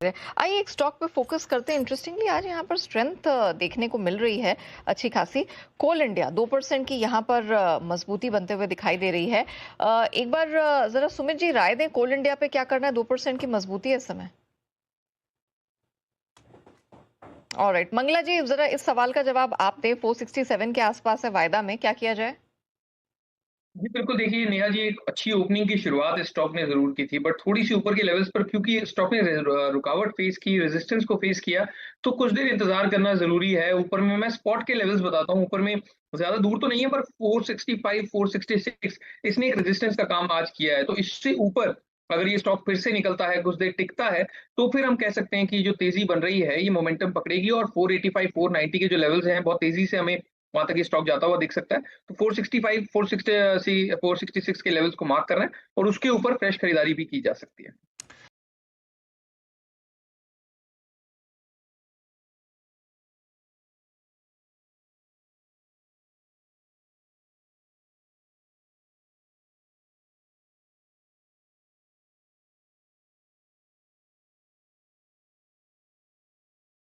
आइए एक स्टॉक पे फोकस करते हैं। इंटरेस्टिंगली आज यहाँ पर स्ट्रेंथ देखने को मिल रही है अच्छी खासी। कोल इंडिया 2% की यहाँ पर मजबूती बनते हुए दिखाई दे रही है। एक बार जरा सुमित जी राय दें, कोल इंडिया पे क्या करना है? 2% की मजबूती है इस समय। ऑलराइट, मंगला जी जरा इस सवाल का जवाब आप दें। 467 के आसपास है वायदा में, क्या किया जाए? जी, बिल्कुल देखिए नेहा जी, एक अच्छी ओपनिंग की शुरुआत स्टॉक ने ज़रूर की थी, बट थोड़ी-सी ऊपर के लेवल्स पर क्योंकि स्टॉक ने रुकावट फेस की, रेजिस्टेंस को फेस किया, तो कुछ देर इंतज़ार करना ज़रूरी है। ऊपर में मैं स्पॉट के लेवल्स बताता हूँ, ऊपर में ज़्यादा दूर तो नहीं है पर 465, 466 इसने एक रेजिस्टेंस का काम आज किया है। तो इससे ऊपर अगर ये स्टॉक फिर से निकलता है, कुछ देर टिकता है, तो फिर हम कह सकते हैं कि जो तेज़ी बन रही है, ये मोमेंटम पकड़ेगी और 485, 490 के जो लेवल्स हैं, बहुत तेज़ी से हमें वहाँ तक ये स्टॉक जाता हुआ दिख सकता है। तो 465, 466 के लेवल्स को मार्क करना है और उसके ऊपर फ्रेश खरीदारी भी की जा सकती है।